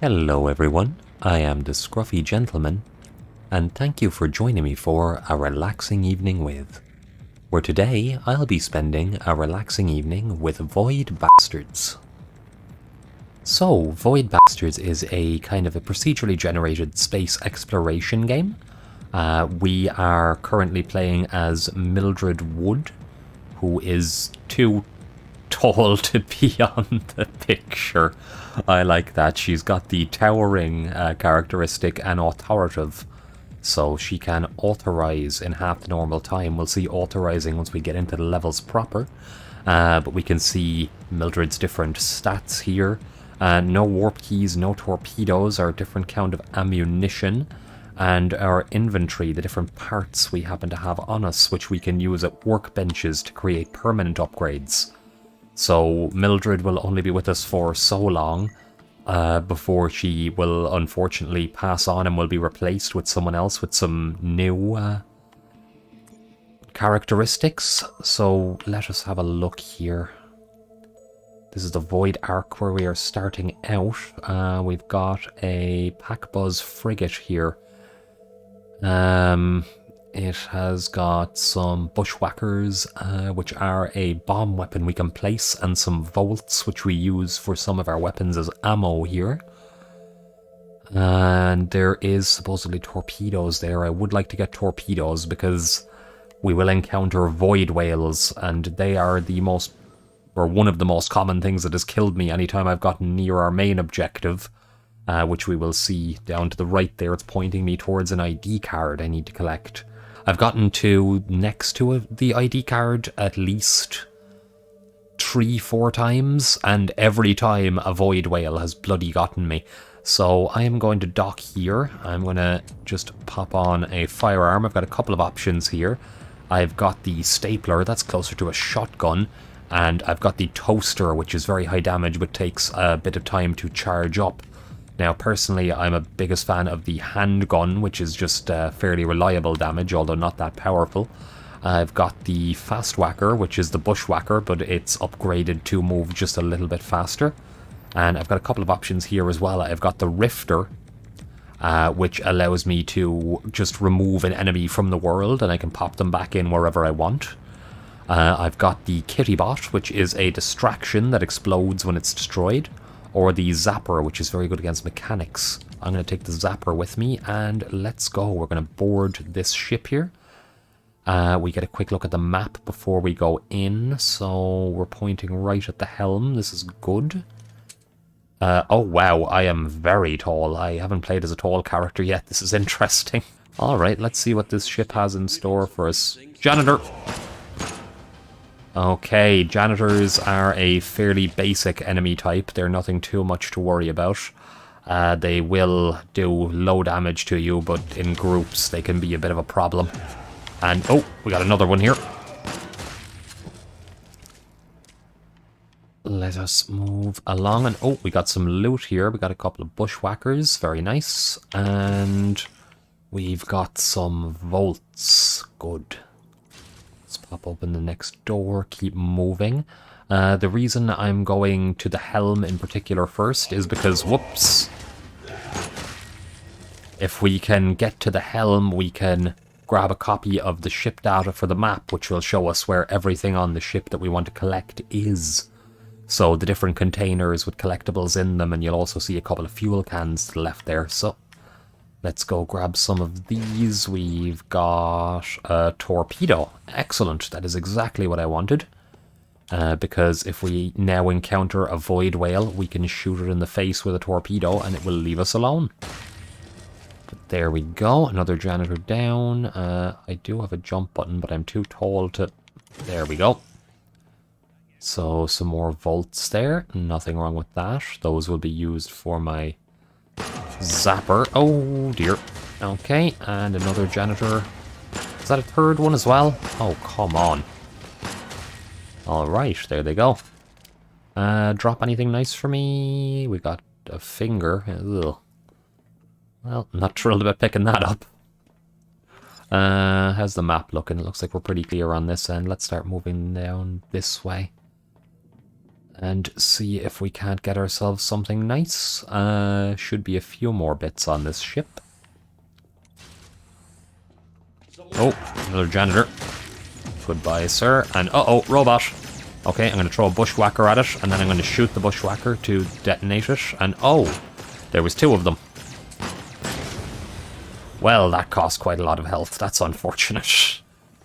Hello everyone, I am the Scruffy Gentleman, and thank you for joining me for a relaxing evening with, where today I'll be spending a relaxing evening with Void Bastards. So, Void Bastards is a kind of a procedurally generated space exploration game. We are currently playing as Mildred Wood, who is too tall to be on the picture. I like that. She's got the towering characteristic and authoritative, so she can authorize in half the normal time. We'll see authorizing once we get into the levels proper, but we can see Mildred's different stats here. No warp keys, no torpedoes, our different count of ammunition, and our inventory, the different parts we happen to have on us, which we can use at workbenches to create permanent upgrades. So Mildred will only be with us for so long before she will unfortunately pass on and will be replaced with someone else with some new characteristics. So let us have a look here. This is the Void Arc where we are starting out. We've got a Packbuzz frigate here. It has got some bushwhackers, which are a bomb weapon we can place, and some volts, which we use for some of our weapons as ammo here. And there is supposedly torpedoes there. I would like to get torpedoes because we will encounter void whales, and they are the most, or one of the most common things that has killed me anytime I've gotten near our main objective. Which we will see down to the right there. It's pointing me towards an ID card I need to collect. I've gotten to next to the ID card at least 3-4 times, and every time a void whale has bloody gotten me. So I am going to dock here. I'm going to just pop on a firearm. I've got a couple of options here. I've got the stapler, that's closer to a shotgun, and I've got the toaster, which is very high damage but takes a bit of time to charge up. Now, personally, I'm a biggest fan of the handgun, which is just fairly reliable damage, although not that powerful. I've got the fast whacker, which is the bushwhacker, but it's upgraded to move just a little bit faster. And I've got a couple of options here as well. I've got the rifter, which allows me to just remove an enemy from the world, and I can pop them back in wherever I want. I've got the kittybot, which is a distraction that explodes when it's destroyed. Or the zapper, which is very good against mechanics. I'm going to take the zapper with me, and let's go. We're going to board this ship here. We get a quick look at the map before we go in. So we're pointing right at the helm. This is good. Oh wow, I am very tall. I haven't played as a tall character yet. This is interesting. Alright, let's see what this ship has in store for us. Janitor! Okay, janitors are a fairly basic enemy type. They're nothing too much to worry about. They will do low damage to you, but in groups they can be a bit of a problem. And, oh, we got another one here. Let us move along. And, oh, we got some loot here. We got a couple of bushwhackers. Very nice. And we've got some volts. Good. Pop open the next door, keep moving. The reason I'm going to the helm in particular first is because, whoops, if we can get to the helm, we can grab a copy of the ship data for the map, which will show us where everything on the ship that we want to collect is. So the different containers with collectibles in them, and you'll also see a couple of fuel cans to the left there. So let's go grab some of these. We've got a torpedo. Excellent. That is exactly what I wanted. Because if we now encounter a void whale, we can shoot it in the face with a torpedo and it will leave us alone. But there we go. Another janitor down. I do have a jump button, but I'm too tall to... There we go. So some more volts there. Nothing wrong with that. Those will be used for my zapper. Oh dear. Okay, and another janitor. Is that a third one as well? Oh, come on. Alright, there they go. Drop anything nice for me? We got a finger. Ugh. Well, not thrilled about picking that up. How's the map looking? It looks like we're pretty clear on this end. Let's start moving down this way. And see if we can't get ourselves something nice. Should be a few more bits on this ship. Oh, another janitor. Goodbye, sir. And uh-oh, robot. Okay, I'm going to throw a bushwhacker at it, and then I'm going to shoot the bushwhacker to detonate it. And oh, there was two of them. Well, that cost quite a lot of health. That's unfortunate.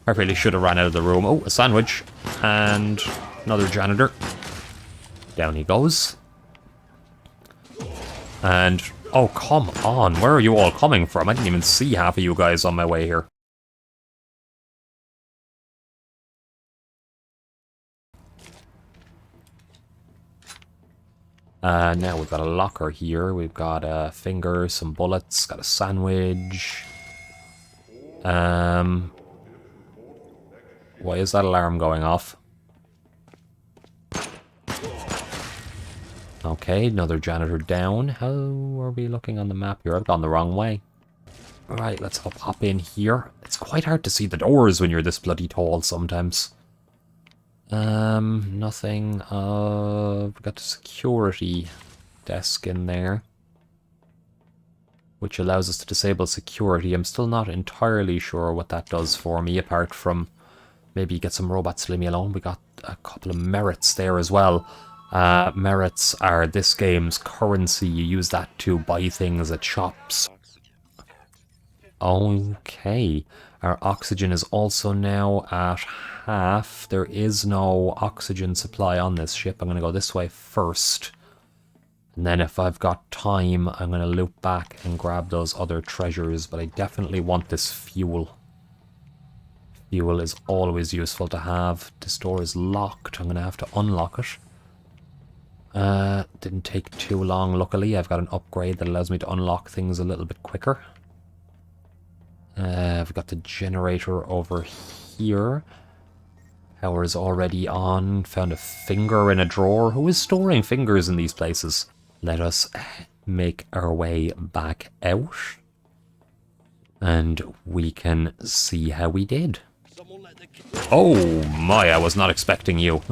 I really should have ran out of the room. Oh, a sandwich. And another janitor. Down he goes. And, oh, come on. Where are you all coming from? I didn't even see half of you guys on my way here. Now we've got a locker here. We've got a finger, some bullets, got a sandwich. Why is that alarm going off? Okay, another janitor down. How are we looking on the map here? I've gone the wrong way. Alright, let's hop in here. It's quite hard to see the doors when you're this bloody tall sometimes. Nothing. We've got the security desk in there, which allows us to disable security. I'm still not entirely sure what that does for me, apart from maybe get some robots to leave me alone. We got a couple of merits there as well. Merits are this game's currency. You use that to buy things at shops. Okay. Our oxygen is also now at half. There is no oxygen supply on this ship. I'm going to go this way first. And then if I've got time, I'm going to loop back and grab those other treasures. But I definitely want this fuel. Fuel is always useful to have. This door is locked. I'm going to have to unlock it. Didn't take too long, luckily. I've got an upgrade that allows me to unlock things a little bit quicker. I've got the generator over here. Power is already on. Found a finger in a drawer. Who is storing fingers in these places? Let us make our way back out. And we can see how we did. Oh my, I was not expecting you.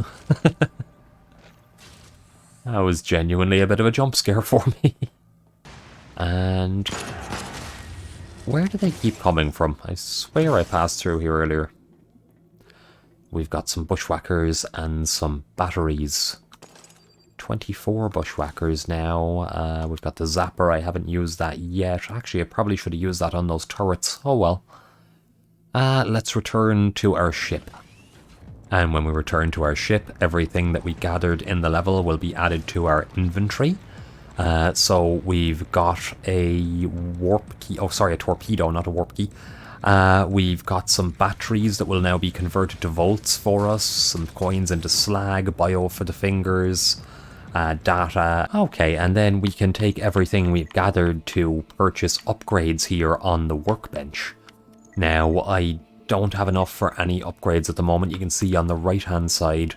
That was genuinely a bit of a jump scare for me. And where do they keep coming from? I swear I passed through here earlier. We've got some bushwhackers and some batteries. 24 bushwhackers now. We've got the zapper. I haven't used that yet. Actually, I probably should have used that on those turrets. Oh well. Let's return to our ship. And when we return to our ship, everything that we gathered in the level will be added to our inventory. So we've got a warp key. Oh, sorry, a torpedo, not a warp key. We've got some batteries that will now be converted to volts for us. Some coins into slag, bio for the fingers, data. Okay, and then we can take everything we've gathered to purchase upgrades here on the workbench. Now, I don't have enough for any upgrades at the moment. You can see on the right-hand side,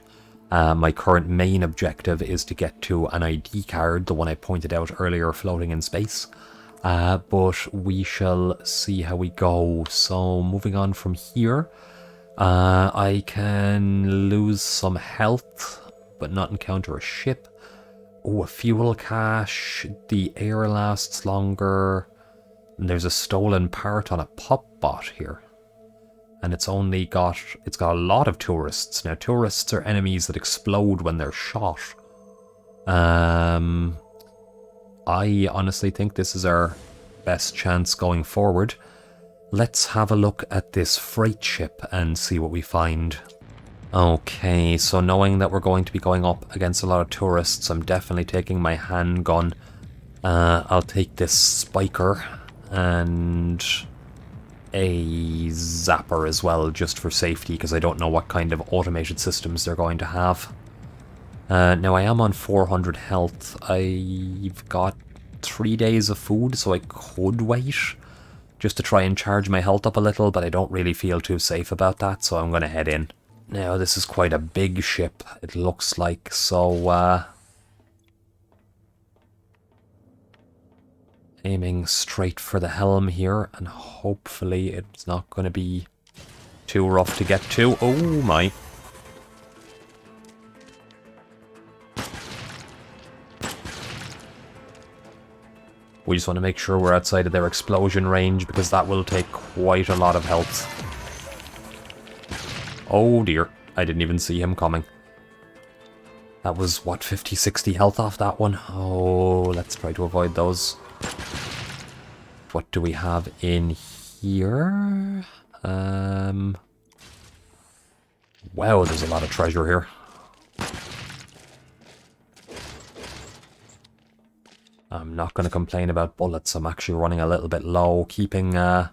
my current main objective is to get to an ID card, the one I pointed out earlier floating in space. But we shall see how we go. So, moving on from here, I can lose some health, but not encounter a ship. Oh, a fuel cache. The air lasts longer. And there's a stolen part on a pop bot here. And it's got a lot of tourists. Now, tourists are enemies that explode when they're shot. I honestly think this is our best chance going forward. Let's have a look at this freight ship and see what we find. Okay, so knowing that we're going to be going up against a lot of tourists, I'm definitely taking my handgun. I'll take this spiker and a zapper as well, just for safety, because I don't know what kind of automated systems they're going to have. Now I am on 400 health. I've got 3 days of food, so I could wait just to try and charge my health up a little, but I don't really feel too safe about that, so I'm going to head in. Now this is quite a big ship, it looks like, so aiming straight for the helm here, and hopefully it's not going to be too rough to get to. Oh my. We just want to make sure we're outside of their explosion range, because that will take quite a lot of health. Oh dear, I didn't even see him coming. That was, what, 50, 60 health off that one? Oh, let's try to avoid those. What do we have in here? Wow, there's a lot of treasure here. I'm not going to complain about bullets. I'm actually running a little bit low. Keeping your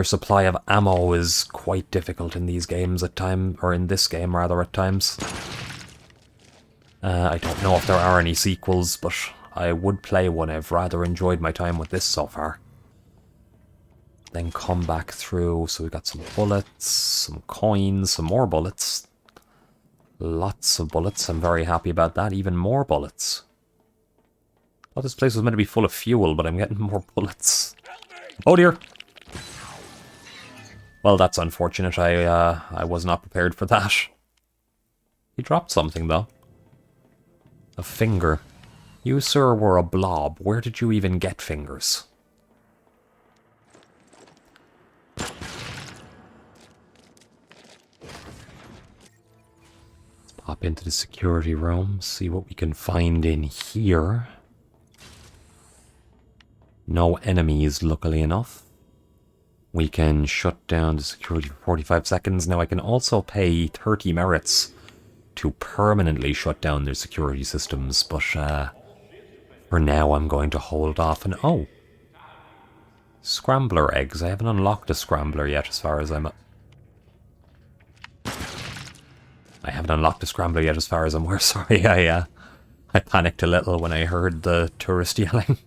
supply of ammo is quite difficult in these games at times, or in this game rather at times. I don't know if there are any sequels, but I would play one. I've rather enjoyed my time with this so far. Then come back through. So we got some bullets, some coins, some more bullets. Lots of bullets. I'm very happy about that. Even more bullets. Oh, this place was meant to be full of fuel, but I'm getting more bullets. Oh dear! Well, that's unfortunate. I was not prepared for that. He dropped something, though. A finger. You, sir, were a blob. Where did you even get fingers? Let's pop into the security room, see what we can find in here. No enemies, luckily enough. We can shut down the security for 45 seconds. Now I can also pay 30 merits to permanently shut down their security systems, but for now I'm going to hold off. And oh, scrambler eggs. I haven't unlocked a scrambler yet, as far as I'm... I haven't unlocked a scrambler yet, as far as I'm aware. Sorry, I panicked a little when I heard the tourist yelling.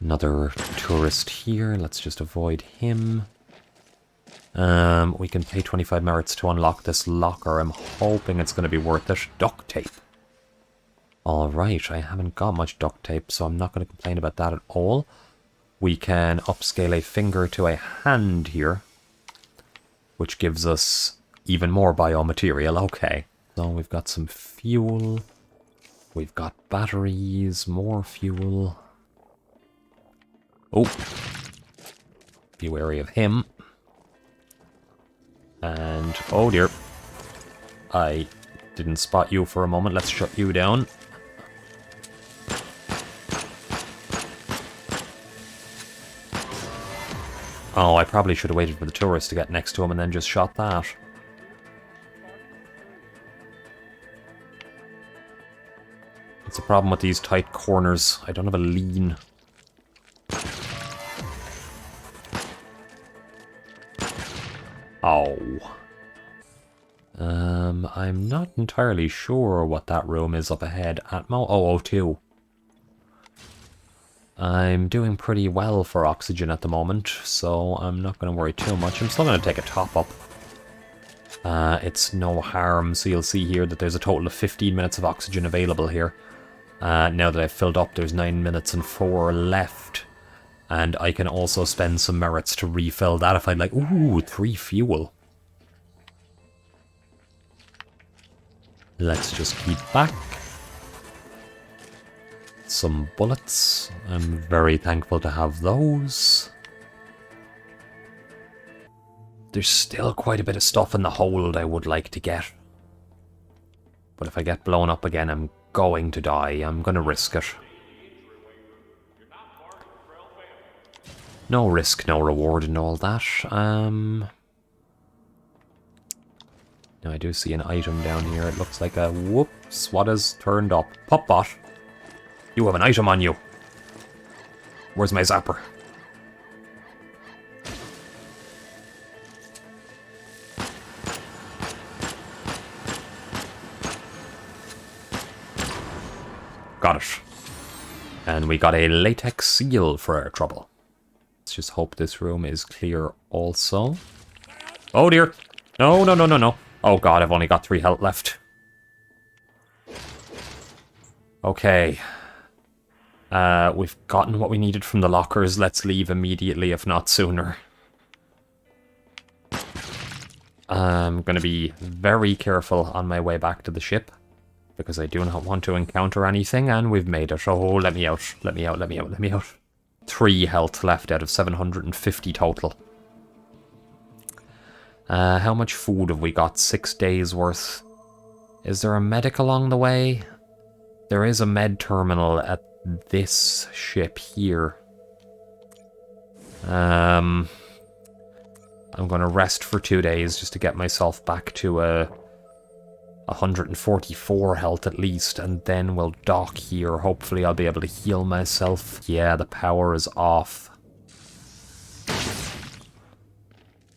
Another tourist here. Let's just avoid him. We can pay 25 merits to unlock this locker. I'm hoping it's going to be worth it. Duct tape. Alright, I haven't got much duct tape, so I'm not going to complain about that at all. We can upscale a finger to a hand here, which gives us even more biomaterial. Okay. So we've got some fuel. We've got batteries, more fuel. Oh, be wary of him. And, oh dear, I didn't spot you for a moment. Let's shut you down. Oh, I probably should have waited for the tourist to get next to him and then just shot that. It's a problem with these tight corners. I don't have a lean. Oh. I'm not entirely sure what that room is up ahead. Atmo? Oh, O2. I'm doing pretty well for oxygen at the moment, so I'm not going to worry too much. I'm still going to take a top up. It's no harm, so you'll see here that there's a total of 15 minutes of oxygen available here. Now that I've filled up, there's 9 minutes and 4 left. And I can also spend some merits to refill that if I'd like. Ooh, 3 fuel. Let's just keep back. Some bullets. I'm very thankful to have those. There's still quite a bit of stuff in the hold I would like to get. But if I get blown up again, I'm going to die. I'm going to risk it. No risk, no reward and all that. Now I do see an item down here. It looks like a... Whoops, what has turned up? Popbot, you have an item on you. Where's my zapper? Got it. And we got a latex seal for our trouble. Let's just hope this room is clear also. Oh dear. No, no, no, no, no. Oh god, I've only got 3 health left. Okay. We've gotten what we needed from the lockers. Let's leave immediately, if not sooner. I'm going to be very careful on my way back to the ship. because I do not want to encounter anything, and we've made it. Oh, let me out. Let me out, let me out, let me out. 3 health left out of 750 total. How much food have we got? 6 days worth. Is there a medic along the way? There is a med terminal at this ship here. I'm going to rest for 2 days just to get myself back to 144 health at least, and then we'll dock here. Hopefully I'll be able to heal myself. Yeah, the power is off.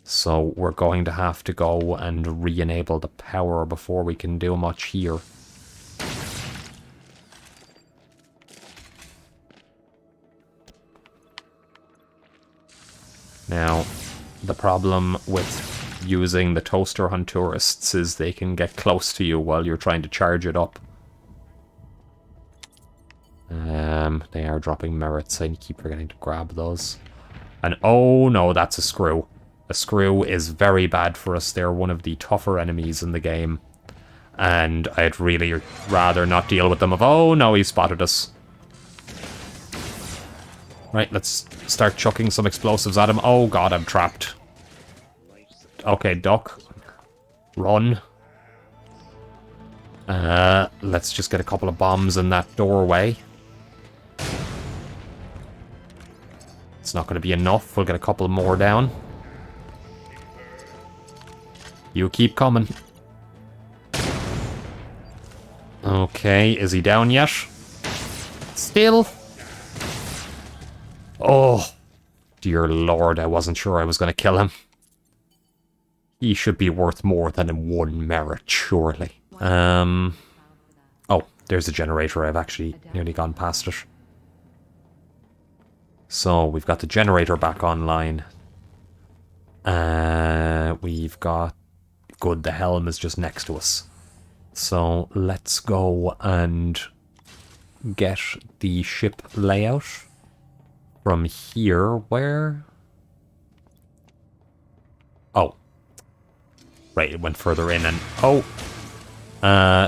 So we're going to have to go and re-enable the power before we can do much here. Now, the problem with using the toaster on tourists is they can get close to you while you're trying to charge it up. They are dropping merits. I keep forgetting to grab those. And oh no, that's a screw. A screw is very bad for us. They're one of the tougher enemies in the game. And I'd really rather not deal with them. Oh no, he spotted us. Right, let's start chucking some explosives at him. Oh god, I'm trapped. Okay, duck. Run. Let's just get a couple of bombs in that doorway. It's not going to be enough. We'll get a couple more down. You keep coming. Okay, is he down yet? Still? Oh, dear lord, I wasn't sure I was going to kill him. He should be worth more than 1 merit, surely. Oh, there's a generator. I've actually nearly gone past it. So, we've got the generator back online. We've got... Good, the helm is just next to us. So, let's go and get the ship layout. From here, where? Oh. Right, it went further in and... Oh!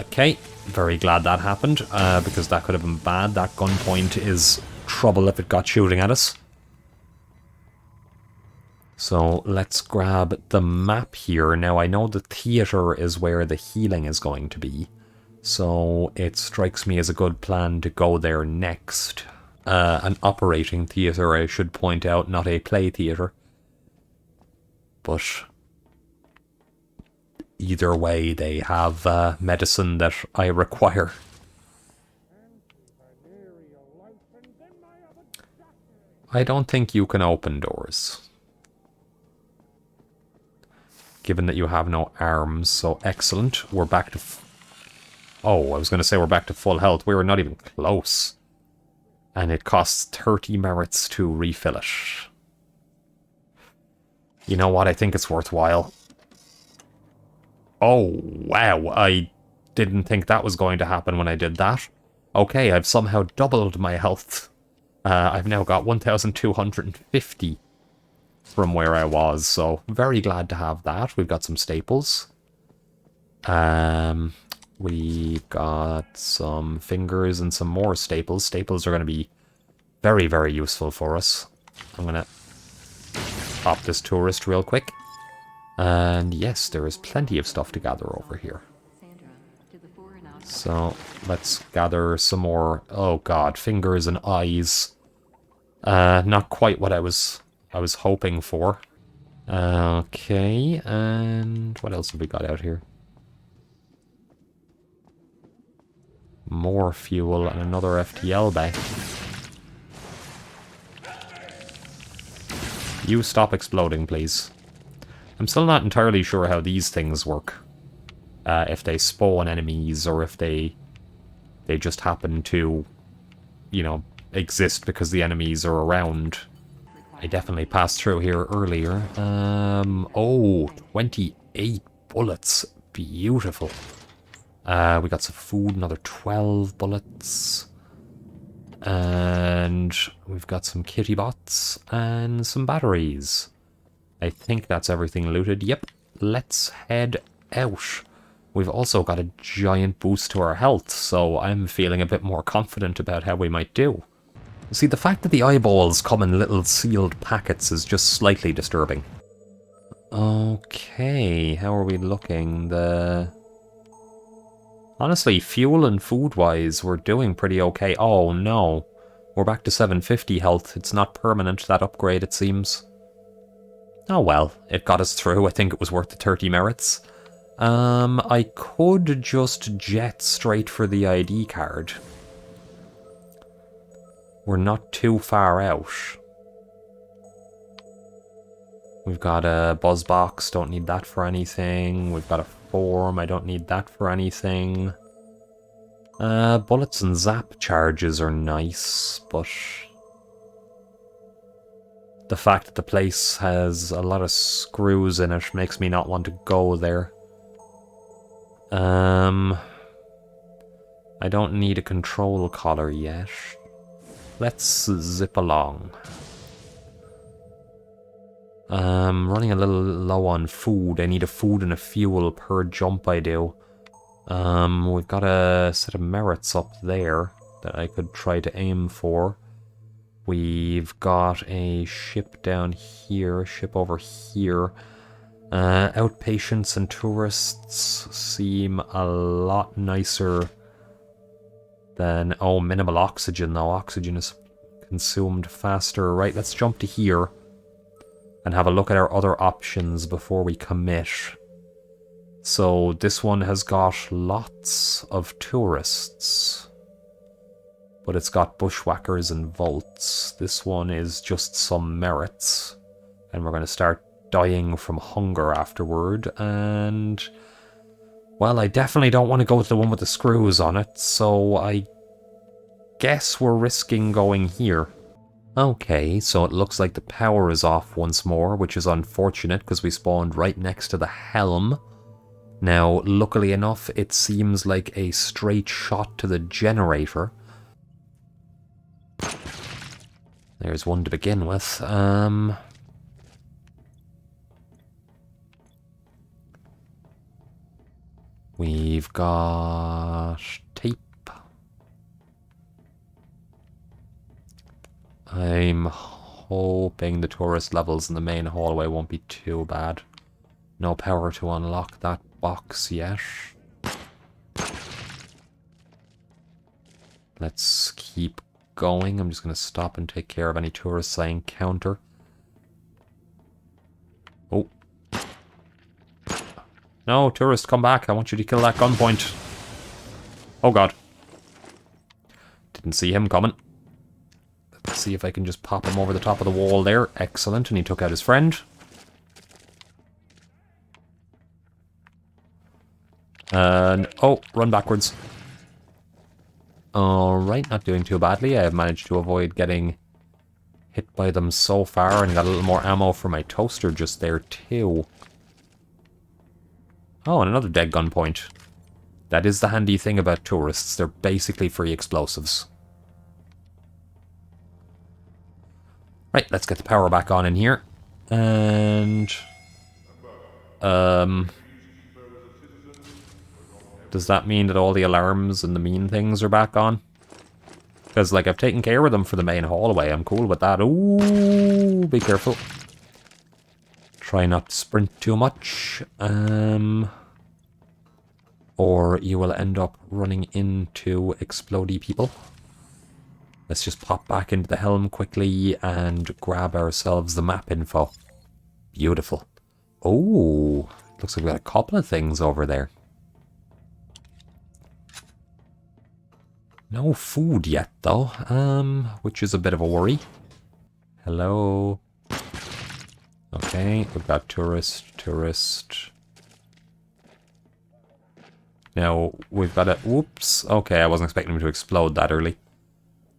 Okay, very glad that happened, because that could have been bad. That gunpoint is trouble if it got shooting at us. So, let's grab the map here. Now, I know the theatre is where the healing is going to be. So, it strikes me as a good plan to go there next. An operating theatre, I should point out, not a play theatre. But either way, they have medicine that I require. I don't think you can open doors. Given that you have no arms, so excellent. We're back to... Oh, I was going to say we're back to full health. We were not even close. And it costs 30 merits to refill it. You know what? I think it's worthwhile. Oh, wow. I didn't think that was going to happen when I did that. Okay, I've somehow doubled my health. I've now got 1,250 from where I was, so very glad to have that. We've got some staples. We've got some fingers and some more staples. Staples are going to be very, very useful for us. I'm going to pop this tourist real quick. And yes, there is plenty of stuff to gather over here. So let's gather some more. Oh god, fingers and eyes. Not quite what I was hoping for. Okay, and what else have we got out here? More fuel and another FTL bay. You stop exploding, please. I'm still not entirely sure how these things work. If they spawn enemies or if they just happen to, you know, exist because the enemies are around. I definitely passed through here earlier. Oh, 28 bullets. Beautiful. We got some food, another 12 bullets. And we've got some kitty bots and some batteries. I think that's everything looted. Yep, let's head out. We've also got a giant boost to our health, so I'm feeling a bit more confident about how we might do. See, the fact that the eyeballs come in little sealed packets is just slightly disturbing. Okay, how are we looking? Honestly, fuel and food-wise, we're doing pretty okay. Oh no, we're back to 750 health. It's not permanent, that upgrade, it seems. Oh well, it got us through. I think it was worth the 30 merits. I could just jet straight for the ID card. We're not too far out. We've got a buzz box, don't need that for anything. We've got a form, I don't need that for anything. Bullets and zap charges are nice, but the fact that the place has a lot of screws in it makes me not want to go there. I don't need a control collar yet. Let's zip along. Running a little low on food. I need a food and a fuel per jump I do. We've got a set of merits up there that I could try to aim for. We've got a ship down here, a ship over here. Outpatients and tourists seem a lot nicer than... Oh, minimal oxygen though. Oxygen is consumed faster. Right, let's jump to here and have a look at our other options before we commit. So this one has got lots of tourists, but it's got bushwhackers and vaults. This one is just some merits, and we're going to start dying from hunger afterward. And well, I definitely don't want to go to the one with the screws on it, so I guess we're risking going here. Okay, so it looks like the power is off once more, which is unfortunate because we spawned right next to the helm. Now, luckily enough, it seems like a straight shot to the generator. There's one to begin with. We've got tape. I'm hoping the tourist levels in the main hallway won't be too bad. No power to unlock that box yet. Let's keep going. I'm just going to stop and take care of any tourists I encounter. Oh. No, tourist, come back. I want you to kill that gunpoint. Oh god. Didn't see him coming. Let's see if I can just pop him over the top of the wall there. Excellent, and he took out his friend. And, oh, run backwards. Alright, not doing too badly. I have managed to avoid getting hit by them so far, and got a little more ammo for my toaster just there too. Oh, and another dead gunpoint. That is the handy thing about tourists. They're basically free explosives. Right, let's get the power back on in here. And... does that mean that all the alarms and the mean things are back on? Because, like, I've taken care of them for the main hallway. I'm cool with that. Ooh, be careful. Try not to sprint too much. Or you will end up running into explodey people. Let's just pop back into the helm quickly and grab ourselves the map info. Beautiful. Oh, looks like we got a couple of things over there. No food yet, though, which is a bit of a worry. Hello. Okay, we've got tourist. Now, we've got a... Whoops. Okay, I wasn't expecting him to explode that early.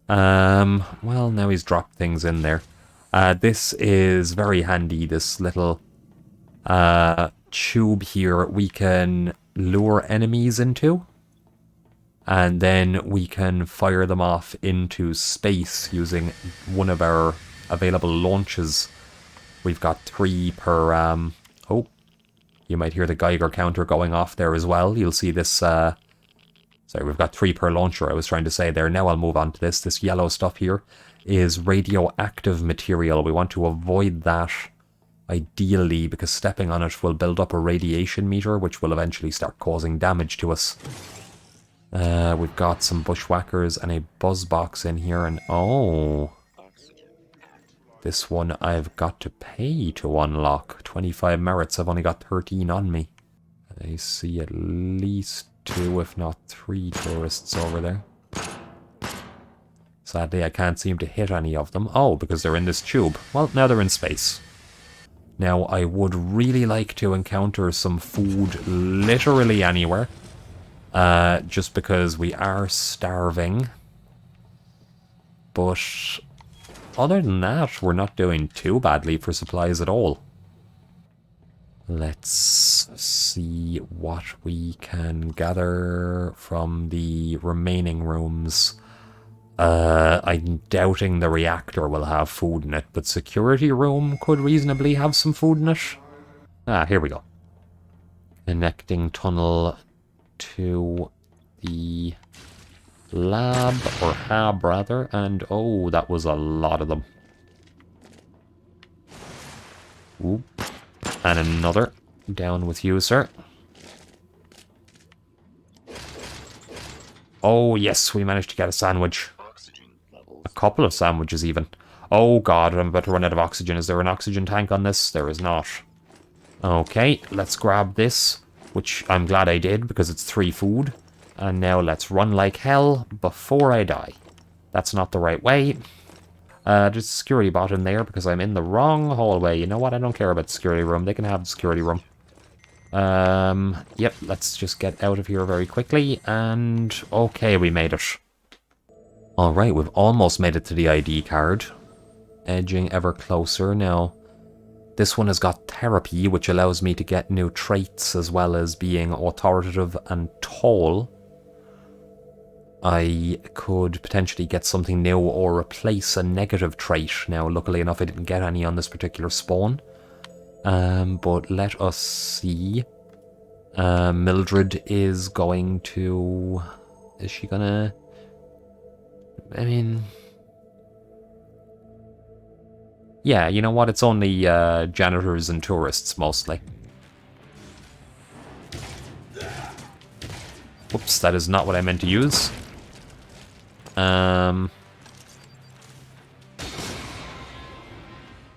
Well, now he's dropped things in there. This is very handy, this little tube here we can lure enemies into. And then we can fire them off into space using one of our available launches. We've got 3 per... oh. You might hear the Geiger counter going off there as well. You'll see this, sorry, we've got 3 per launcher, I was trying to say there. Now I'll move on to this. This yellow stuff here is radioactive material. We want to avoid that, ideally, because stepping on it will build up a radiation meter, which will eventually start causing damage to us. We've got some bushwhackers and a buzz box in here, and oh, this one I've got to pay to unlock. 25 merits, I've only got 13 on me. I see at least 2, if not 3 tourists over there. Sadly, I can't seem to hit any of them. Oh, because they're in this tube. Well, now they're in space. Now, I would really like to encounter some food literally anywhere. Just because we are starving. But other than that, we're not doing too badly for supplies at all. Let's see what we can gather from the remaining rooms. I'm doubting the reactor will have food in it, but security room could reasonably have some food in it. Ah, here we go. Connecting tunnel to the lab, or hab rather, and oh, that was a lot of them. Oop. And another. Down with you, sir. Oh, yes, we managed to get a sandwich. A couple of sandwiches, even. Oh, God, I'm about to run out of oxygen. Is there an oxygen tank on this? There is not. Okay, let's grab this, which I'm glad I did, because it's 3 food. And now let's run like hell before I die. That's not the right way. There's a security bot in there because I'm in the wrong hallway. You know what? I don't care about the security room. They can have the security room. Yep, let's just get out of here very quickly. And okay, we made it. Alright, we've almost made it to the ID card. Edging ever closer now. This one has got therapy, which allows me to get new traits as well as being authoritative and tall. I could potentially get something new or replace a negative trait. Now, luckily enough, I didn't get any on this particular spawn. But let us see. Mildred is going to... Is she gonna... I mean... Yeah, you know what? It's only janitors and tourists, mostly. Whoops, that is not what I meant to use.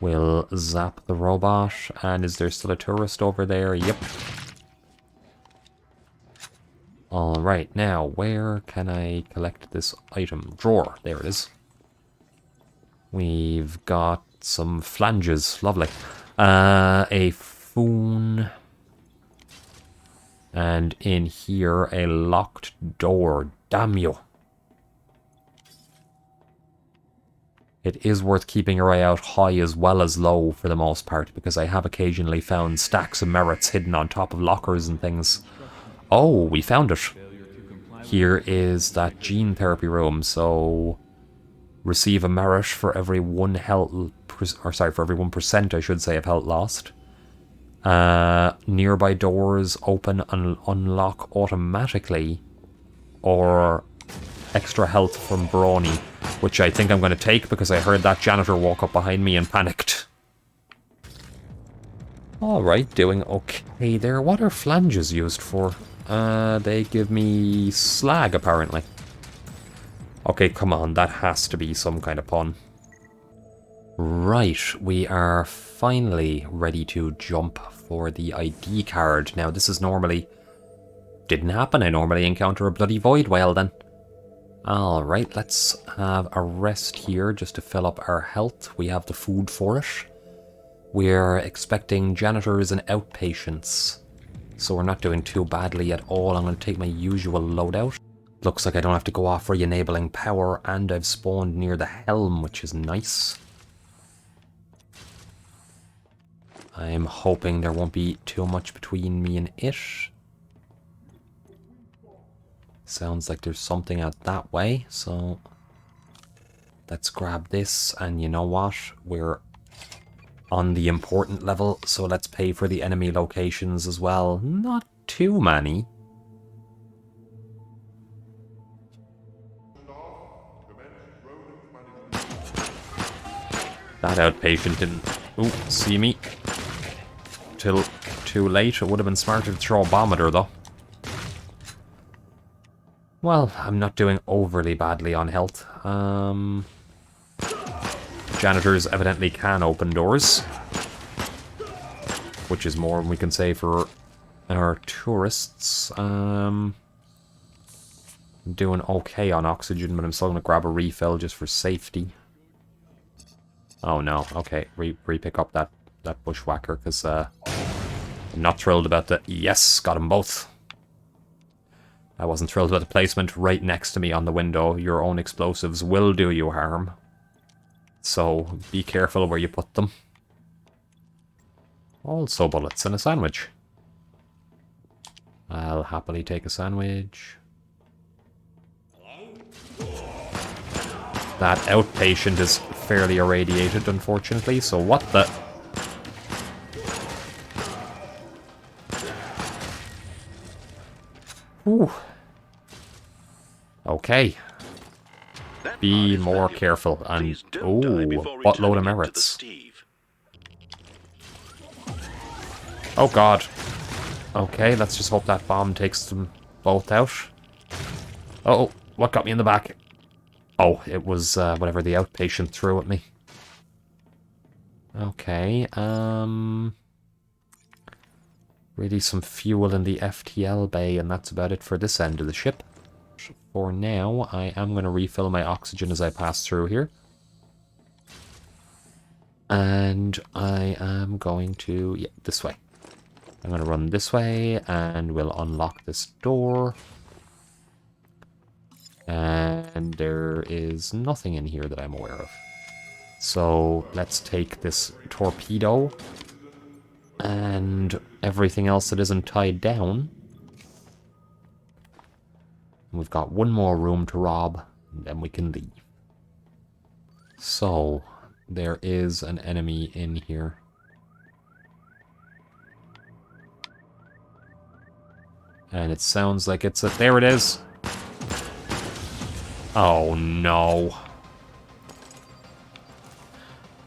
We'll zap the robot. And is there still a tourist over there? Yep. Alright, now, where can I collect this item? Drawer. There it is. We've got some flanges. Lovely. A phone. And in here, a locked door. Damn you. It is worth keeping your eye out high as well as low for the most part, because I have occasionally found stacks of merits hidden on top of lockers and things. Oh, we found it. Here is that gene therapy room, so receive a merit for every 1 health, or sorry, for every 1%, I should say, of health lost. Nearby doors open and unlock automatically, or extra health from Brawny, which I think I'm going to take because I heard that janitor walk up behind me and panicked. Alright, doing okay there. What are flanges used for? They give me slag, apparently. Okay, come on, that has to be some kind of pun. Right, we are finally ready to jump for the ID card. Now, this is normally... Didn't happen, I normally encounter a bloody void whale then. Alright, let's have a rest here just to fill up our health. We have the food for it. We're expecting janitors and outpatients, so we're not doing too badly at all. I'm going to take my usual loadout. Looks like I don't have to go off re-enabling power, and I've spawned near the helm, which is nice. I'm hoping there won't be too much between me and it. Sounds like there's something out that way, so let's grab this, and you know what? We're on the important level, so let's pay for the enemy locations as well. Not too many. That outpatient didn't see me till too late. It would have been smarter to throw a bomb at her, though. Well, I'm not doing overly badly on health. Janitors evidently can open doors, which is more than we can say for our tourists. I'm doing okay on oxygen, but I'm still going to grab a refill just for safety. Oh no, okay, re-pick up that bushwhacker, because I'm not thrilled about the... Yes, got them both. I wasn't thrilled about the placement right next to me on the window. Your own explosives will do you harm. So, be careful where you put them. Also bullets and a sandwich. I'll happily take a sandwich. That outpatient is fairly irradiated, unfortunately, so what the... Ooh. Okay. Be more careful, and... Ooh, buttload of merits. Oh god. Okay, let's just hope that bomb takes them both out. Uh-oh, what got me in the back? Oh, it was whatever the outpatient threw at me. Okay, really some fuel in the FTL bay, and that's about it for this end of the ship. For now, I am going to refill my oxygen as I pass through here. And I am going to... yeah, this way. I'm going to run this way, and we'll unlock this door. And there is nothing in here that I'm aware of. So let's take this torpedo and everything else that isn't tied down. We've got one more room to rob, and then we can leave. So, there is an enemy in here. And it sounds like it's a... there it is! Oh no.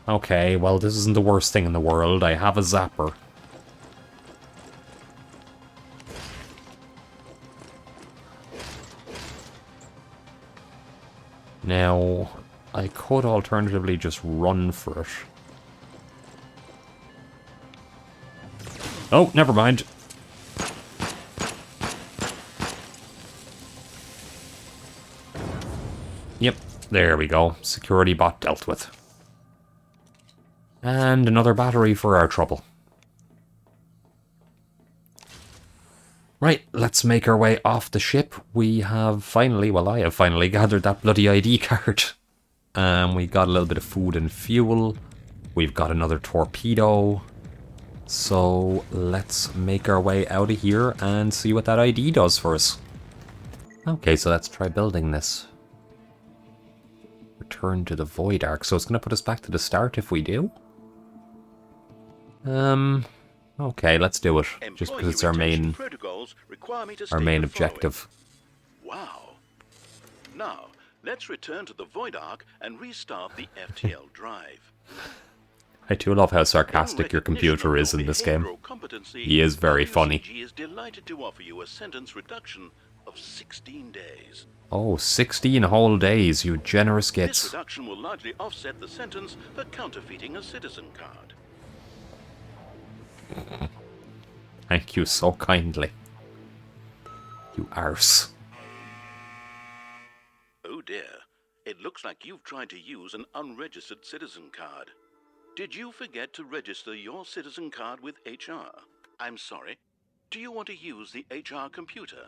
Okay, well this isn't the worst thing in the world. I have a zapper. Now, I could alternatively just run for it. Oh, never mind. Yep, there we go. Security bot dealt with. And another battery for our trouble. Right, let's make our way off the ship. We have finally, well, I have finally gathered that bloody ID card. We got a little bit of food and fuel. We've got another torpedo. So let's make our way out of here and see what that ID does for us. Okay, so let's try building this. Return to the Void Ark. So it's going to put us back to the start if we do. Okay, let's do it. Just because it's our main objective. Wow. Now, let's return to the Void Ark and restart the FTL drive. I do love how sarcastic your computer is in this game. He is very funny. He is delighted to offer you a sentence reduction of 16 days. Oh, 16 whole days, you generous gits. This reduction will largely offset the sentence for counterfeiting a citizen card. Thank you so kindly. You arse. Oh dear. It looks like you've tried to use an unregistered citizen card. Did you forget to register your citizen card with HR? I'm sorry. Do you want to use the HR computer?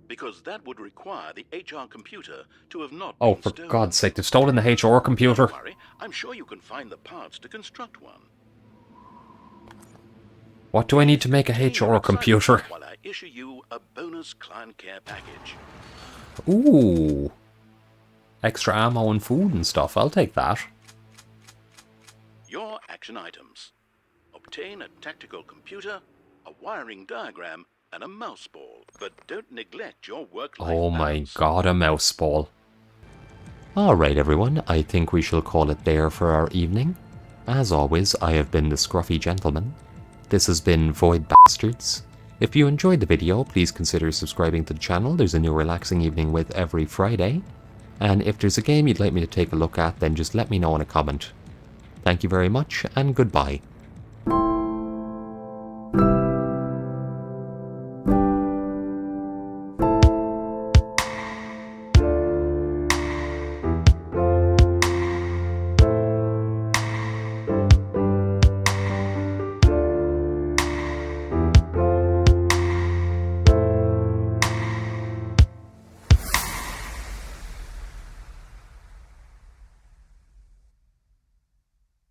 Because that would require the HR computer to have not been stolen. Oh, for God's sake, they've stolen the HR computer. Don't worry. I'm sure you can find the parts to construct one. What do I need to make a HR computer? While I issue you a bonus client care package. Ooh. Extra ammo and food and stuff. I'll take that. Your action items. Obtain a tactical computer, a wiring diagram, and a mouse ball, but don't neglect your work-life Oh my balance. god, a mouse ball. Alright everyone, I think we shall call it there for our evening. As always, I have been the Scruffy Gentleman. This has been Void Bastards. If you enjoyed the video, please consider subscribing to the channel. There's a new relaxing evening with every Friday. And if there's a game you'd like me to take a look at, then just let me know in a comment. Thank you very much, and goodbye.